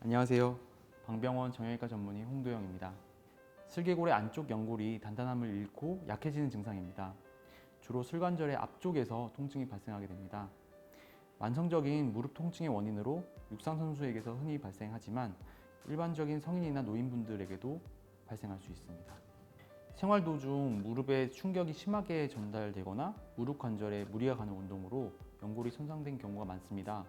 안녕하세요. 방병원 정형외과 전문의 홍도영입니다. 슬개골의 안쪽 연골이 단단함을 잃고 약해지는 증상입니다. 주로 슬관절의 앞쪽에서 통증이 발생하게 됩니다. 만성적인 무릎 통증의 원인으로 육상 선수에게서 흔히 발생하지만 일반적인 성인이나 노인분들에게도 발생할 수 있습니다. 생활 도중 무릎에 충격이 심하게 전달되거나 무릎 관절에 무리가 가는 운동으로 연골이 손상된 경우가 많습니다.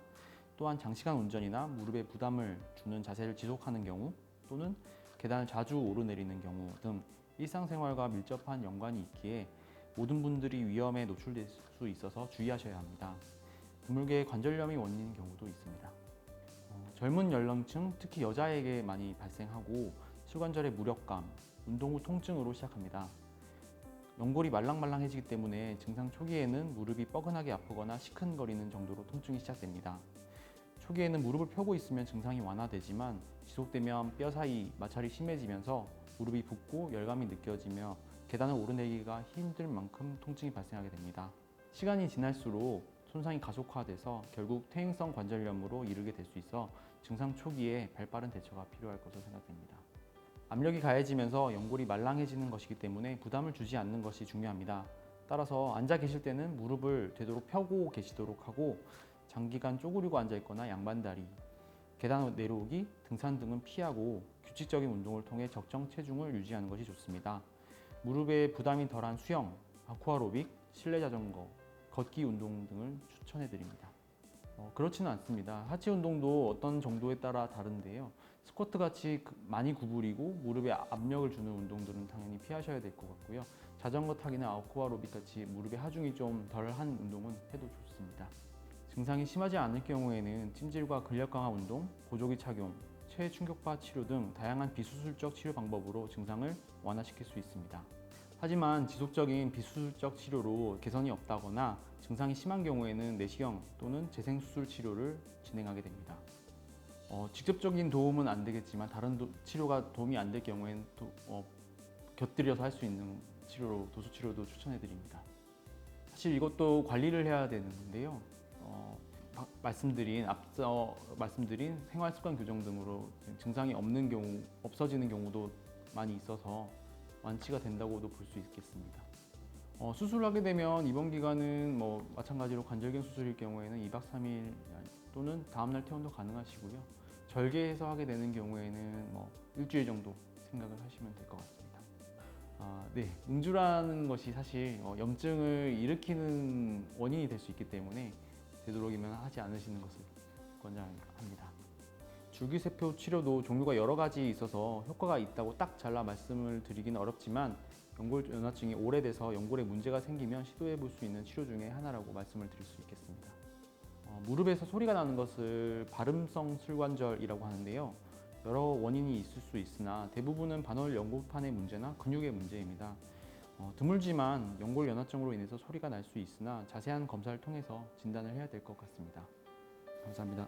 또한 장시간 운전이나 무릎에 부담을 주는 자세를 지속하는 경우 또는 계단을 자주 오르내리는 경우 등 일상생활과 밀접한 연관이 있기에 모든 분들이 위험에 노출될 수 있어서 주의하셔야 합니다. 드물게 관절염이 원인인 경우도 있습니다. 젊은 연령층, 특히 여자에게 많이 발생하고 슬관절의 무력감, 운동 후 통증으로 시작합니다. 연골이 말랑말랑해지기 때문에 증상 초기에는 무릎이 뻐근하게 아프거나 시큰거리는 정도로 통증이 시작됩니다. 초기에는 무릎을 펴고 있으면 증상이 완화되지만 지속되면 뼈 사이 마찰이 심해지면서 무릎이 붓고 열감이 느껴지며 계단을 오르내리기가 힘들 만큼 통증이 발생하게 됩니다. 시간이 지날수록 손상이 가속화돼서 결국 퇴행성 관절염으로 이르게 될 수 있어 증상 초기에 발빠른 대처가 필요할 것으로 생각됩니다. 압력이 가해지면서 연골이 말랑해지는 것이기 때문에 부담을 주지 않는 것이 중요합니다. 따라서 앉아 계실 때는 무릎을 되도록 펴고 계시도록 하고 장기간 쪼그리고 앉아 있거나 양반다리, 계단 내려오기, 등산 등은 피하고 규칙적인 운동을 통해 적정 체중을 유지하는 것이 좋습니다. 무릎에 부담이 덜한 수영, 아쿠아로빅, 실내 자전거, 걷기 운동 등을 추천해 드립니다. 그렇지는 않습니다. 하체 운동도 어떤 정도에 따라 다른데요. 스쿼트 같이 많이 구부리고 무릎에 압력을 주는 운동들은 당연히 피하셔야 될 것 같고요. 자전거 타기나 아쿠아로빅 같이 무릎에 하중이 좀 덜한 운동은 해도 좋습니다. 증상이 심하지 않을 경우에는 찜질과 근력 강화 운동, 보조기 착용, 체충격파 치료 등 다양한 비수술적 치료 방법으로 증상을 완화시킬 수 있습니다. 하지만 지속적인 비수술적 치료로 개선이 없다거나 증상이 심한 경우에는 내시경 또는 재생수술 치료를 진행하게 됩니다. 직접적인 도움은 안 되겠지만 다른 치료가 도움이 안 될 경우에는 곁들여서 할 수 있는 치료로 도수치료도 추천해 드립니다. 사실 이것도 관리를 해야 되는데요. 앞서 말씀드린 생활습관 교정 등으로 증상이 없는 경우, 없어지는 경우도 많이 있어서 완치가 된다고도 볼 수 있겠습니다. 수술을 하게 되면 입원 기간은 마찬가지로 관절경 수술일 경우에는 2박 3일 또는 다음날 퇴원도 가능하시고요. 절개해서 하게 되는 경우에는 일주일 정도 생각을 하시면 될 것 같습니다. 네, 음주라는 것이 사실 염증을 일으키는 원인이 될 수 있기 때문에 되도록이면 하지 않으시는 것을 권장합니다. 줄기세포 치료도 종류가 여러 가지 있어서 효과가 있다고 딱 잘라 말씀을 드리기는 어렵지만 연골 연화증이 오래돼서 연골에 문제가 생기면 시도해 볼 수 있는 치료 중에 하나라고 말씀을 드릴 수 있겠습니다. 무릎에서 소리가 나는 것을 발음성 슬관절이라고 하는데요. 여러 원인이 있을 수 있으나 대부분은 반월 연골판의 문제나 근육의 문제입니다. 드물지만 연골 연화증으로 인해서 소리가 날 수 있으나 자세한 검사를 통해서 진단을 해야 될 것 같습니다. 감사합니다.